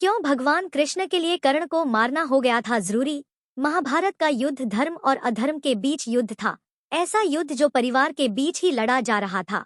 क्यों भगवान कृष्ण के लिए कर्ण को मारना हो गया था जरूरी? महाभारत का युद्ध धर्म और अधर्म के बीच युद्ध था। ऐसा युद्ध जो परिवार के बीच ही लड़ा जा रहा था।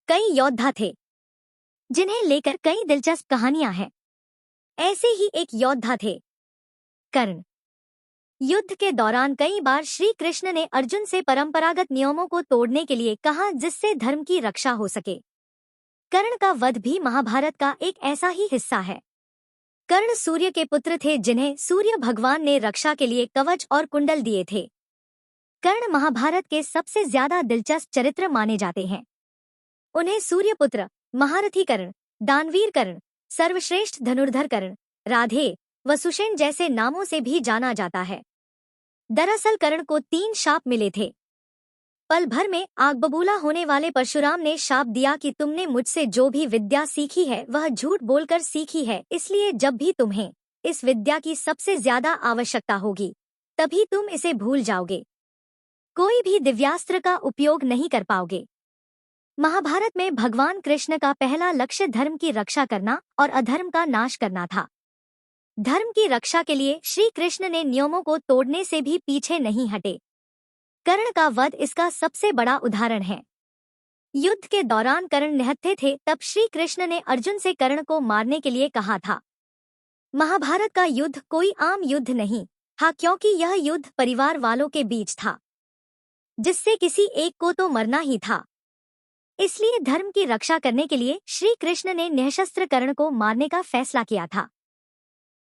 कई योद्धा थे जिन्हें लेकर कई दिलचस्प कहानियां हैं। ऐसे ही एक योद्धा थे कर्ण। युद्ध के दौरान कई बार श्री कृष्ण ने अर्जुन से परंपरागत नियमों को तोड़ने के लिए कहा जिससे धर्म की रक्षा हो सके। कर्ण का वध भी महाभारत का एक ऐसा ही हिस्सा है। कर्ण सूर्य के पुत्र थे जिन्हें सूर्य भगवान ने रक्षा के लिए कवच और कुंडल दिए थे। कर्ण महाभारत के सबसे ज्यादा दिलचस्प चरित्र माने जाते हैं। उन्हें सूर्यपुत्र, महारथी कर्ण, दानवीर कर्ण, सर्वश्रेष्ठ धनुर्धर कर्ण, राधे व सुषेण जैसे नामों से भी जाना जाता है। दरअसल कर्ण को 3 शाप मिले थे। पल भर में आग बबूला होने वाले परशुराम ने शाप दिया कि तुमने मुझसे जो भी विद्या सीखी है वह झूठ बोलकर सीखी है, इसलिए जब भी तुम्हें इस विद्या की सबसे ज्यादा आवश्यकता होगी तभी तुम इसे भूल जाओगे। कोई भी दिव्यास्त्र का उपयोग नहीं कर पाओगे। महाभारत में भगवान कृष्ण का पहला लक्ष्य धर्म की रक्षा करना और अधर्म का नाश करना था। धर्म की रक्षा के लिए श्री कृष्ण ने नियमों को तोड़ने से भी पीछे नहीं हटे। कर्ण का वध इसका सबसे बड़ा उदाहरण है। युद्ध के दौरान कर्ण निहत्थे थे, तब श्री कृष्ण ने अर्जुन से कर्ण को मारने के लिए कहा था। महाभारत का युद्ध कोई आम युद्ध नहीं था, क्योंकि यह युद्ध परिवार वालों के बीच था, जिससे किसी एक को तो मरना ही था। इसलिए धर्म की रक्षा करने के लिए श्री कृष्ण ने निःशस्त्र कर्ण को मारने का फैसला किया था।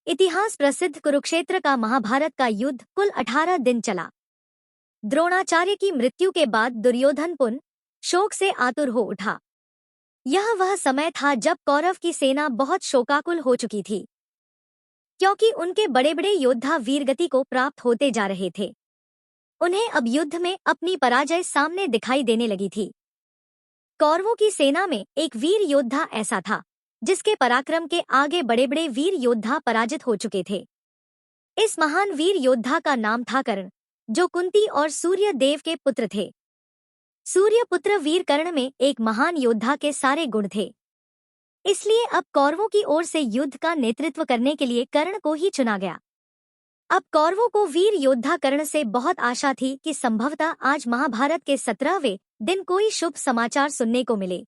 इतिहास प्रसिद्ध कुरुक्षेत्र का महाभारत का युद्ध कुल 18 दिन चला। द्रोणाचार्य की मृत्यु के बाद दुर्योधन पुनः शोक से आतुर हो उठा। यह वह समय था जब कौरव की सेना बहुत शोकाकुल हो चुकी थी, क्योंकि उनके बड़े बड़े योद्धा वीरगति को प्राप्त होते जा रहे थे। उन्हें अब युद्ध में अपनी पराजय सामने दिखाई देने लगी थी। कौरवों की सेना में एक वीर योद्धा ऐसा था जिसके पराक्रम के आगे बड़े बड़े वीर योद्धा पराजित हो चुके थे। इस महान वीर योद्धा का नाम था कर्ण, जो कुंती और सूर्य देव के पुत्र थे। सूर्य पुत्र वीर कर्ण में एक महान योद्धा के सारे गुण थे। इसलिए अब कौरवों की ओर से युद्ध का नेतृत्व करने के लिए कर्ण को ही चुना गया। अब कौरवों को वीर योद्धा कर्ण से बहुत आशा थी कि संभवतः आज महाभारत के 17वें दिन कोई शुभ समाचार सुनने को मिले।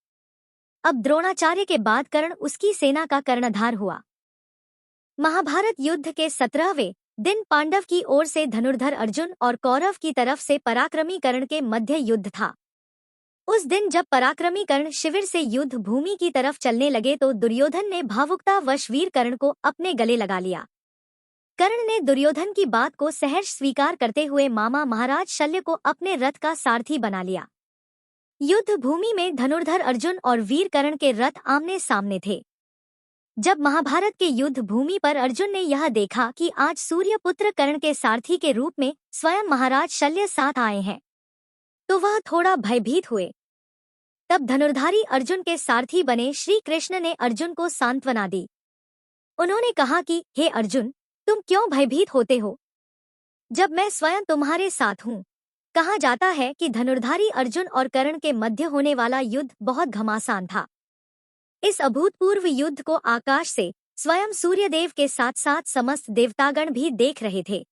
अब द्रोणाचार्य के बाद कर्ण उसकी सेना का कर्णधार हुआ। महाभारत युद्ध के 17वें दिन पांडव की ओर से धनुर्धर अर्जुन और कौरव की तरफ से पराक्रमी कर्ण के मध्य युद्ध था। उस दिन जब पराक्रमी कर्ण शिविर से युद्ध भूमि की तरफ चलने लगे तो दुर्योधन ने भावुकतावश वीर कर्ण को अपने गले लगा लिया। कर्ण ने दुर्योधन की बात को सहर्ष स्वीकार करते हुए मामा महाराज शल्य को अपने रथ का सारथी बना लिया। युद्ध भूमि में धनुर्धर अर्जुन और वीर कर्ण के रथ आमने सामने थे। जब महाभारत के युद्ध भूमि पर अर्जुन ने यह देखा कि आज सूर्यपुत्र कर्ण के सारथी के रूप में स्वयं महाराज शल्य साथ आए हैं, तो वह थोड़ा भयभीत हुए। तब धनुर्धारी अर्जुन के सारथी बने श्री कृष्ण ने अर्जुन को सांत्वना दी। उन्होंने कहा कि हे अर्जुन, तुम क्यों भयभीत होते हो, जब मैं स्वयं तुम्हारे साथ हूँ। कहा जाता है कि धनुर्धारी अर्जुन और कर्ण के मध्य होने वाला युद्ध बहुत घमासान था। इस अभूतपूर्व युद्ध को आकाश से स्वयं सूर्यदेव के साथ साथ समस्त देवतागण भी देख रहे थे।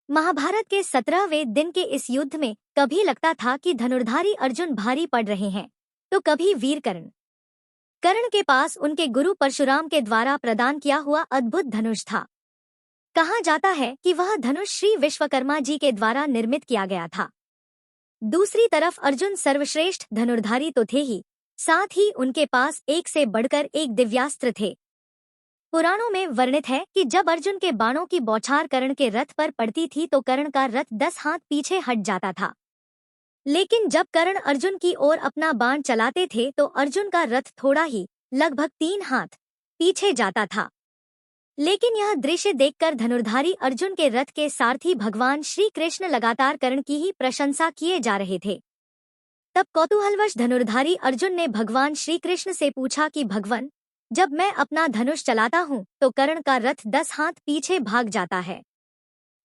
महाभारत के 17वें दिन के इस युद्ध में कभी लगता था कि धनुर्धारी अर्जुन भारी पड़ रहे हैं, तो कभी वीर कर्ण। कर्ण के पास उनके गुरु परशुराम के द्वारा प्रदान किया हुआ अद्भुत धनुष था। कहा जाता है कि वह धनुष श्री विश्वकर्मा जी के द्वारा निर्मित किया गया था। दूसरी तरफ अर्जुन सर्वश्रेष्ठ धनुर्धारी तो थे ही, साथ ही उनके पास एक से बढ़कर एक दिव्यास्त्र थे। पुराणों में वर्णित है कि जब अर्जुन के बाणों की बौछार कर्ण के रथ पर पड़ती थी तो कर्ण का रथ 10 हाथ पीछे हट जाता था। लेकिन जब कर्ण अर्जुन की ओर अपना बाण चलाते थे तो अर्जुन का रथ थोड़ा ही, लगभग 3 हाथ पीछे जाता था। लेकिन यह दृश्य देखकर धनुर्धारी अर्जुन के रथ के सारथी भगवान श्री कृष्ण लगातार कर्ण की ही प्रशंसा किए जा रहे थे। तब कौतूहलवश धनुर्धारी अर्जुन ने भगवान श्री कृष्ण से पूछा कि भगवान, जब मैं अपना धनुष चलाता हूँ तो कर्ण का रथ 10 हाथ पीछे भाग जाता है,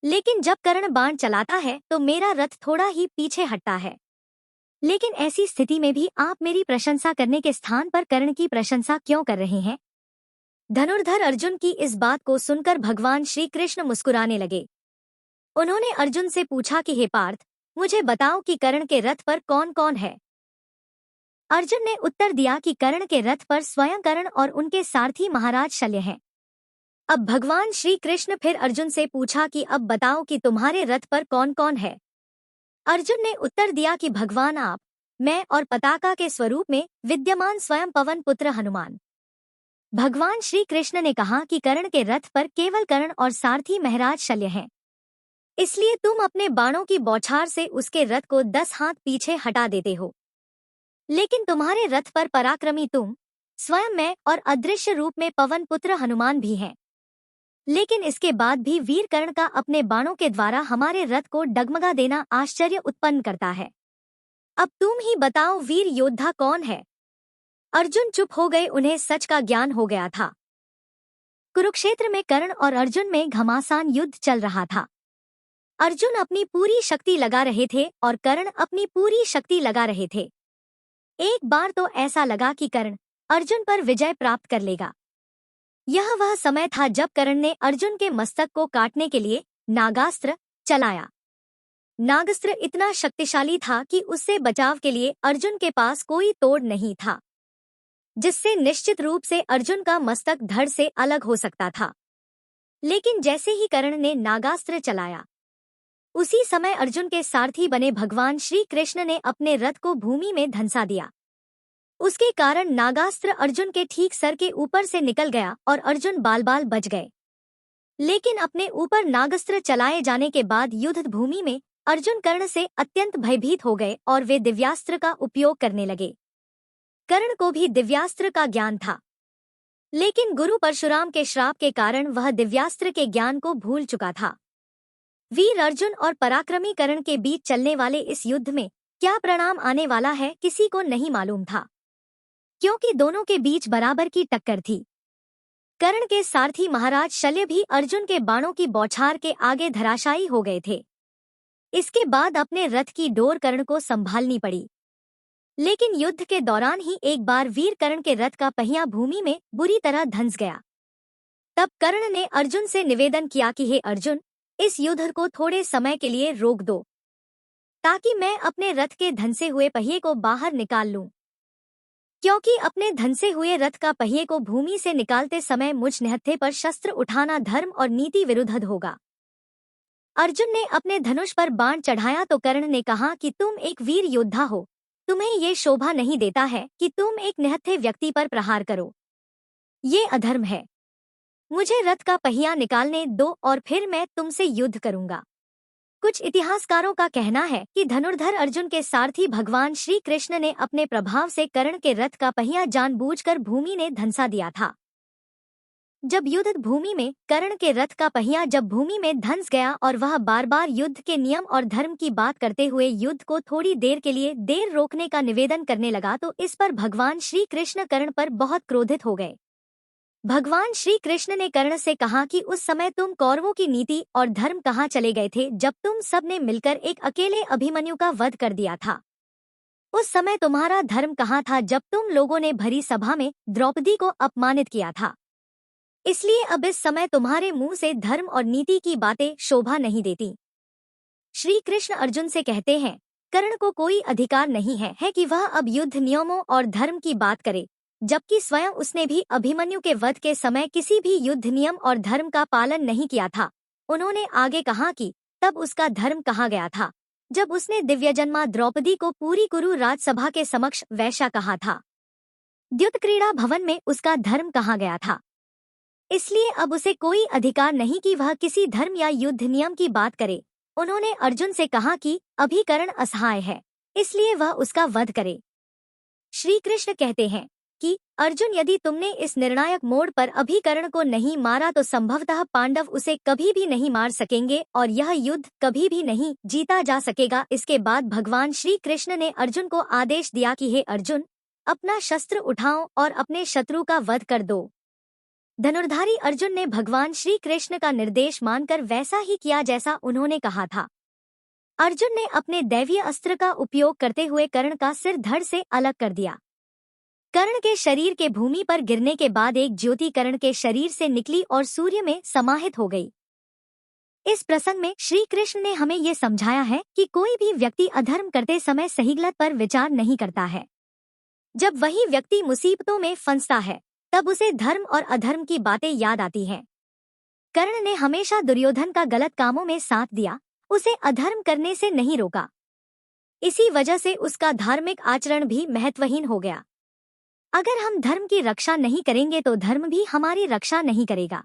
लेकिन जब कर्ण बाण चलाता है तो मेरा रथ थोड़ा ही पीछे हटता है। लेकिन ऐसी स्थिति में भी आप मेरी प्रशंसा करने के स्थान पर कर्ण की प्रशंसा क्यों कर रहे हैं? धनुर्धर अर्जुन की इस बात को सुनकर भगवान श्री कृष्ण मुस्कुराने लगे। उन्होंने अर्जुन से पूछा कि हे पार्थ, मुझे बताओ कि कर्ण के रथ पर कौन कौन है। अर्जुन ने उत्तर दिया कि कर्ण के रथ पर स्वयं कर्ण और उनके सारथी महाराज शल्य हैं। अब भगवान श्री कृष्ण फिर अर्जुन से पूछा कि अब बताओ कि तुम्हारे रथ पर कौन कौन है। अर्जुन ने उत्तर दिया कि भगवान आप, मैं और पताका के स्वरूप में विद्यमान स्वयं पवन पुत्र हनुमान। भगवान श्री कृष्ण ने कहा कि कर्ण के रथ पर केवल कर्ण और सारथी महाराज शल्य हैं। इसलिए तुम अपने बाणों की बौछार से उसके रथ को 10 हाथ पीछे हटा देते हो। लेकिन तुम्हारे रथ पर पराक्रमी तुम, स्वयं मैं और अदृश्य रूप में पवन पुत्र हनुमान भी हैं। लेकिन इसके बाद भी वीर कर्ण का अपने बाणों के द्वारा हमारे रथ को डगमगा देना आश्चर्य उत्पन्न करता है। अब तुम ही बताओ वीर योद्धा कौन है। अर्जुन चुप हो गए, उन्हें सच का ज्ञान हो गया था। कुरुक्षेत्र में कर्ण और अर्जुन में घमासान युद्ध चल रहा था। अर्जुन अपनी पूरी शक्ति लगा रहे थे और कर्ण अपनी पूरी शक्ति लगा रहे थे। एक बार तो ऐसा लगा कि कर्ण अर्जुन पर विजय प्राप्त कर लेगा। यह वह समय था जब कर्ण ने अर्जुन के मस्तक को काटने के लिए नागास्त्र चलाया। नागास्त्र इतना शक्तिशाली था कि उससे बचाव के लिए अर्जुन के पास कोई तोड़ नहीं था, जिससे निश्चित रूप से अर्जुन का मस्तक धड़ से अलग हो सकता था। लेकिन जैसे ही कर्ण ने नागास्त्र चलाया, उसी समय अर्जुन के सारथी बने भगवान श्री कृष्ण ने अपने रथ को भूमि में धंसा दिया। उसके कारण नागास्त्र अर्जुन के ठीक सर के ऊपर से निकल गया और अर्जुन बाल बाल बच गए। लेकिन अपने ऊपर नागास्त्र चलाए जाने के बाद युद्ध भूमि में अर्जुन कर्ण से अत्यंत भयभीत हो गए और वे दिव्यास्त्र का उपयोग करने लगे। कर्ण को भी दिव्यास्त्र का ज्ञान था, लेकिन गुरु परशुराम के श्राप के कारण वह दिव्यास्त्र के ज्ञान को भूल चुका था। वीर अर्जुन और पराक्रमी कर्ण के बीच चलने वाले इस युद्ध में क्या परिणाम आने वाला है किसी को नहीं मालूम था, क्योंकि दोनों के बीच बराबर की टक्कर थी। कर्ण के सारथी महाराज शल्य भी अर्जुन के बाणों की बौछार के आगे धराशायी हो गए थे। इसके बाद अपने रथ की डोर कर्ण को संभालनी पड़ी। लेकिन युद्ध के दौरान ही एक बार वीर कर्ण के रथ का पहिया भूमि में बुरी तरह धंस गया। तब कर्ण ने अर्जुन से निवेदन किया कि हे अर्जुन, इस युद्ध को थोड़े समय के लिए रोक दो, ताकि मैं अपने रथ के धंसे हुए पहिए को बाहर निकाल लूं। क्योंकि अपने धंसे हुए रथ का पहिए को भूमि से निकालते समय मुझ निहत्थे पर शस्त्र उठाना धर्म और नीति विरुद्ध होगा। अर्जुन ने अपने धनुष पर बाण चढ़ाया तो कर्ण ने कहा कि तुम एक वीर योद्धा हो, तुम्हें ये शोभा नहीं देता है कि तुम एक निहत्थे व्यक्ति पर प्रहार करो। ये अधर्म है। मुझे रथ का पहिया निकालने दो और फिर मैं तुमसे युद्ध करूंगा। कुछ इतिहासकारों का कहना है कि धनुर्धर अर्जुन के सारथी भगवान श्री कृष्ण ने अपने प्रभाव से कर्ण के रथ का पहिया जानबूझकर भूमि ने धंसा दिया था। जब युद्ध भूमि में कर्ण के रथ का पहिया जब भूमि में धंस गया और वह बार बार युद्ध के नियम और धर्म की बात करते हुए युद्ध को थोड़ी देर के लिए देर रोकने का निवेदन करने लगा, तो इस पर भगवान श्री कृष्ण कर्ण पर बहुत क्रोधित हो गए। भगवान श्री कृष्ण ने कर्ण से कहा कि उस समय तुम कौरवों की नीति और धर्म कहाँ चले गए थे जब तुम सब ने मिलकर एक अकेले अभिमन्यु का वध कर दिया था। उस समय तुम्हारा धर्म कहाँ था जब तुम लोगों ने भरी सभा में द्रौपदी को अपमानित किया था। इसलिए अब इस समय तुम्हारे मुंह से धर्म और नीति की बातें शोभा नहीं देती। श्री कृष्ण अर्जुन से कहते हैं, कर्ण को कोई अधिकार नहीं है कि वह अब युद्ध नियमों और धर्म की बात करे, जबकि स्वयं उसने भी अभिमन्यु के वध के समय किसी भी युद्ध नियम और धर्म का पालन नहीं किया था। उन्होंने आगे कहा कि तब उसका धर्म कहाँ गया था जब उसने दिव्यजन्मा द्रौपदी को पूरी कुरु राजसभा के समक्ष वैश्या कहा था। द्युत क्रीड़ा भवन में उसका धर्म कहाँ गया था। इसलिए अब उसे कोई अधिकार नहीं कि वह किसी धर्म या युद्ध नियम की बात करे। उन्होंने अर्जुन से कहा कि अभी कर्ण असहाय है, इसलिए वह उसका वध करे। श्री कृष्ण कहते हैं कि अर्जुन, यदि तुमने इस निर्णायक मोड़ पर अभी कर्ण को नहीं मारा तो संभवतः पांडव उसे कभी भी नहीं मार सकेंगे और यह युद्ध कभी भी नहीं जीता जा सकेगा। इसके बाद भगवान श्री कृष्ण ने अर्जुन को आदेश दिया कि हे अर्जुन, अपना शस्त्र उठाओ और अपने शत्रु का वध कर दो। धनुर्धारी अर्जुन ने भगवान श्री कृष्ण का निर्देश मानकर वैसा ही किया जैसा उन्होंने कहा था। अर्जुन ने अपने दैवीय अस्त्र का उपयोग करते हुए कर्ण का सिर धड़ से अलग कर दिया। कर्ण के शरीर के भूमि पर गिरने के बाद एक ज्योति कर्ण के शरीर से निकली और सूर्य में समाहित हो गई। इस प्रसंग में श्री कृष्ण ने हमें ये समझाया है कि कोई भी व्यक्ति अधर्म करते समय सही गलत पर विचार नहीं करता है। जब वही व्यक्ति मुसीबतों में फंसता है तब उसे धर्म और अधर्म की बातें याद आती हैं। कर्ण ने हमेशा दुर्योधन का गलत कामों में साथ दिया, उसे अधर्म करने से नहीं रोका। इसी वजह से उसका धार्मिक आचरण भी महत्वहीन हो गया। अगर हम धर्म की रक्षा नहीं करेंगे तो धर्म भी हमारी रक्षा नहीं करेगा।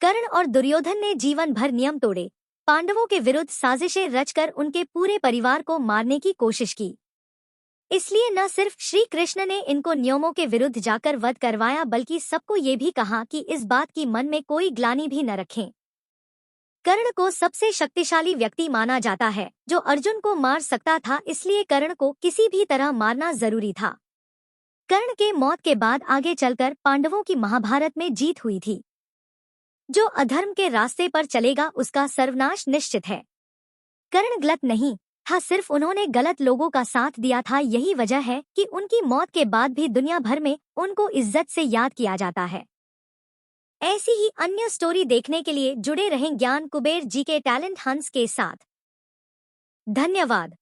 कर्ण और दुर्योधन ने जीवन भर नियम तोड़े, पांडवों के विरुद्ध साजिशें रचकर उनके पूरे परिवार को मारने की कोशिश की। इसलिए न सिर्फ श्री कृष्ण ने इनको नियमों के विरुद्ध जाकर वध करवाया बल्कि सबको ये भी कहा कि इस बात की मन में कोई ग्लानि भी न रखें। कर्ण को सबसे शक्तिशाली व्यक्ति माना जाता है जो अर्जुन को मार सकता था, इसलिए कर्ण को किसी भी तरह मारना जरूरी था। कर्ण के मौत के बाद आगे चलकर पांडवों की महाभारत में जीत हुई थी। जो अधर्म के रास्ते पर चलेगा उसका सर्वनाश निश्चित है। कर्ण गलत नहीं था, सिर्फ उन्होंने गलत लोगों का साथ दिया था। यही वजह है कि उनकी मौत के बाद भी दुनिया भर में उनको इज्जत से याद किया जाता है। ऐसी ही अन्य स्टोरी देखने के लिए जुड़े रहें ज्ञान कुबेर जी के टैलेंट हंट्स के साथ। धन्यवाद।